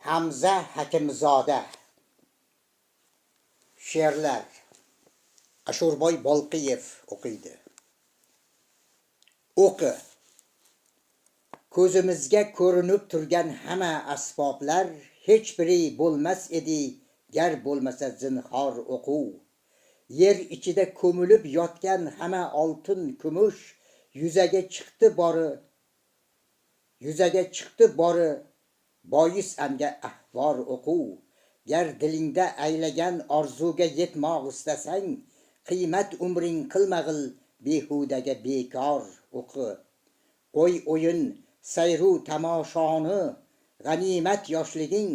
Hamza Hakimzoda. She'rlar Ashurboy Bolqiyev o'qiydi. O'qi. Ko'zimizga ko'rinib turgan hamma asboblar hech biri bo'lmas edi, gar bo'lmasa zinhor o'quv. Yer ichida ko'milib yotgan hamma oltin kumush yuzaga chiqdi bori, bois anga ahvor o'quv. Gar dilingda aylagan orzuga yetmoq istasang, qiymat umring qilmag'il behudaga bekor o'qi. Qo'y o'yin sayru tamoshoni, g'animat yoshliging,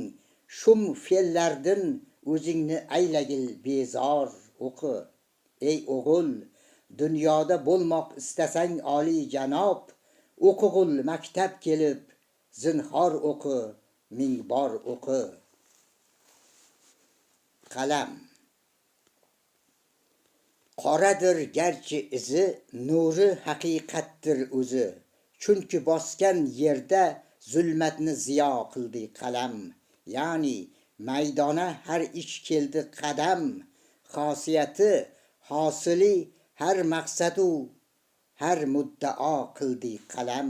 shum fe'llardan o'zingni aylagil bezor o'qi. Ey o'g'il, dunyoda bo'lmoq istasang oliy janob, o'qig'ul maktab kelib, zinhor o'qi, ming bor o'qi. Qalam. Qoradir garchi izi, nuri haqiqatdir o'zi. Chunki bosgan yerda zulmatni ziyo qildi qalam. Ya'ni maydona har ish keldi qadam. Xosiyati, hosili har maqsadu, har muddao qildi qalam.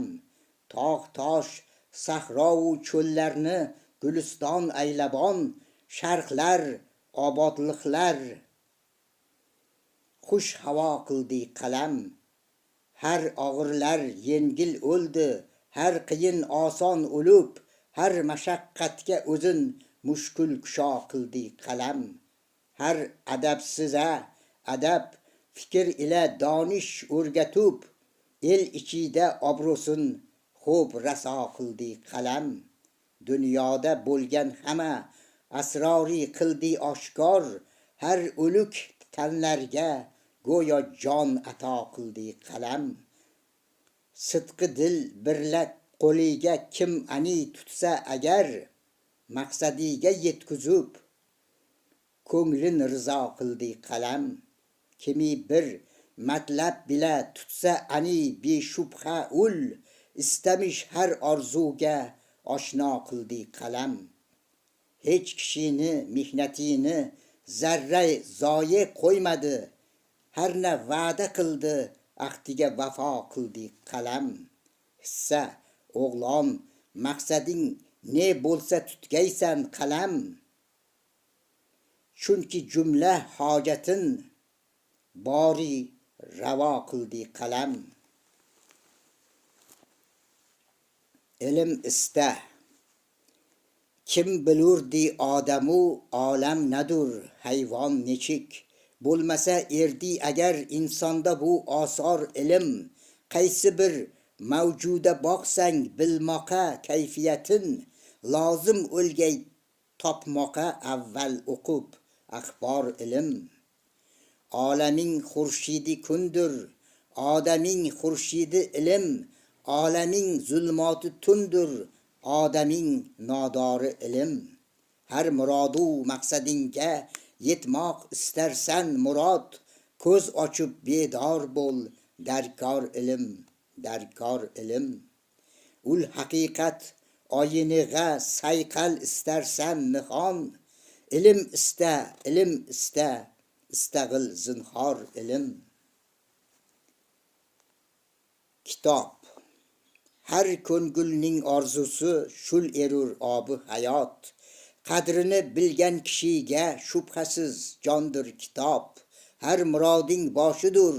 Tog' tosh, sahrovu cho'llarni guliston aylabon, sharqlar, obodliqlar xush havo qildi qalam. Har og'irlar yengil o'ldi, har qiyin oson o'lib, har mashaqqatga o'zin mushkul kusho qildi qalam. Har adabsiza adab, fikr ila donish o'rgatib, el ichida obro'sin xo'b raso qildi qalam. Dunyoda bo'lgan hamma asrori qildi oshkor, har o'lik tanlarga go'yo jon ato qildi qalam. Sidqi dil birla qo'liga kim ani tutsa agar, maqsadiga yetkuzib ko'nglin rizo qildi qalam. Kimi bir matlab bila tutsa ani beshubha ul, istamish har orzuga oshno qildi qalam. Hech kishini mehnatini zarra zoye qo'ymadi, har na va'da qildi ahdiga vafo qildi qalam. Hissa o'g'lon, maqsading ne bo'lsa tutgaysan qalam. Chunki jumla hojatin bori ravo qildi qalam. Ilm ista. Kim bilurdi odamu olam nadur, hayvon nechik. Bo'lmasa erdi agar insonda bu osor ilm. Qaysi bir mavjuda boqsang bilmoqa kayfiyatin, lozim o'lgay topmoqa avval o'qib axbor ilm. Olaming xurshidi kundur, odaming xurshidi ilm. Olaming zulmoti tundur, odaming nodori ilm. Har murodu maqsadingga yetmoq istarsan murod, ko'z ochib bedor bo'l, darkor ilm, darkor ilm. Ul haqiqat oyinig'a sayqal istarsan nihon, ilm ista, ilm ista, istag'il zinhor ilm. Kitob. Har ko'ngilning orzusi shul erur obi hayot. Qadrini bilgan kishiga shubhasiz jondir kitob. Har muroding boshidur,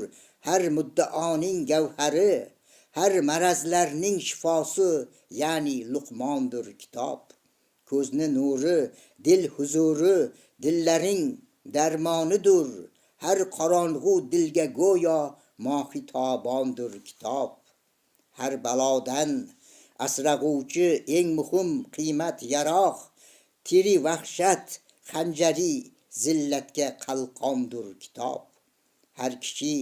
har muddaoning gavhari. Har marazlarning shifosi, ya'ni luqmondir kitob. Ko'zni nuri, dil huzuri, dillaring darmonidur. Har qorong'u dilga go'yo mohitobondir kitob. Har balodan asrag'uvchi eng muhim qiymat yaroq, tiri vahshat xanjari zillatga qalqondir kitob. Har kishi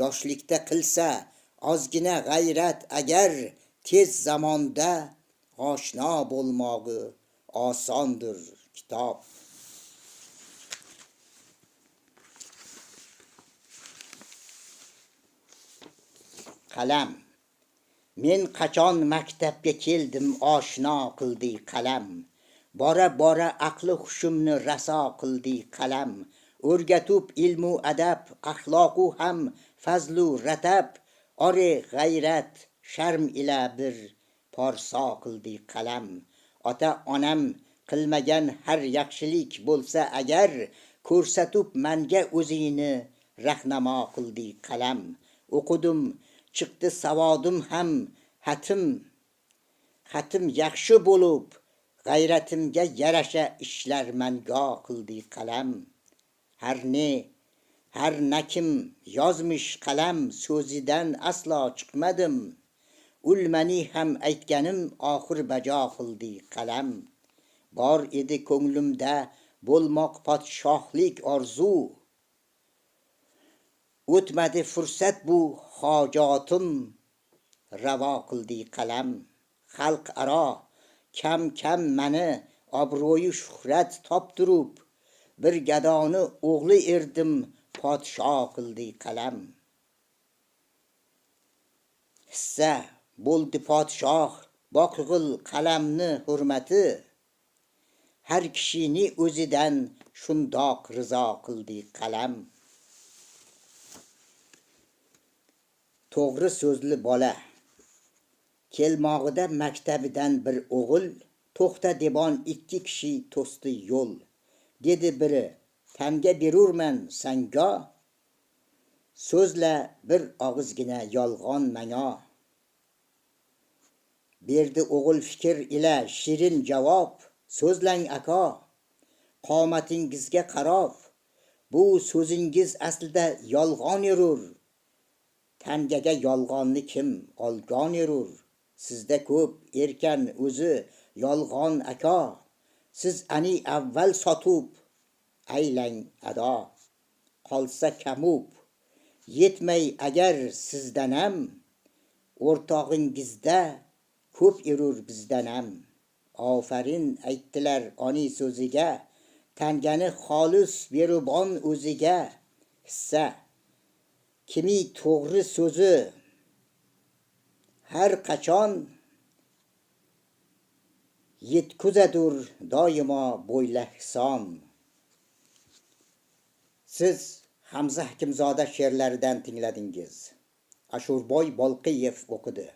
yoshlikda qilsa ozgina g'ayrat agar, tez zamonda oshno bo'lmog'i osondir kitob. Qalam. Men qachon maktabga keldim oshno qildi qalam. Bora bora aqli hushimni raso qildi qalam. O'rgatib ilmu adab, axloqu ham fazlu ratab. Ore g'ayrat, sharm ila bir porso qildi qalam. Ota onam qilmagan har yaxshilik bo'lsa agar, ko'rsatib manga o'zingni rahnamo qildi qalam. O'qidim, chiqdi savodim ham xatim yaxshi bo'lib, g'ayratimga yarasha ishlar mango qildi qalam. Har nakim yozmish qalam so'zidan aslo chiqmadim. Ulmani ham aytganim oxir bajo qildi qalam. Bor edi ko'nglimda bo'lmoq podshohlik orzu. O'tmadi fursat bu hojatim ravo qildi qalam. Xalq aro kam mani obro'yi shuhrat toptirib, bir gadoni o'g'li erdim podsho qildi qalam. Hissa bo'ldi podshoh boqig'il qalamni hurmati, har kishini o'zidan shundoq rizo qildi qalam. To'g'ri so'zli bola kelmog'ida maktabidan bir o'g'il, to'xta debon ikki kishi to'sdi yo'l. Dedi biri, tanga berurman sanga, so'zla bir og'izgina yolg'on manga. Berdi o'g'il fikr ila shirin javob, so'zlang aka, qomatingizga qarab, bu so'zingiz aslida yolg'on yurur. Tangaga yolg'onni kim olgan yurur? Sizda ko'p erkan o'zi yolg'on aka, siz ani avval sotub aylang ado. Qolsa kamub yetmay agar sizdanam, o'rtog'ingizda ko'p yurur bizdanam. Ofarin aytdilar oni so'ziga, tangani xolis berubon o'ziga. Hissa kimi to'g'ri so'zi har qachon yetkuzadur doimo bo'yla hison. Siz Hamza Hakimzoda she'rlaridan tingladingiz. Ashurboy Bolqiyev o'qidi.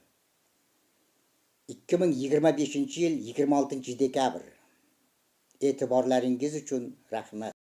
2025-yil 26 dekabr. E'tiborlaringiz uchun rahmat.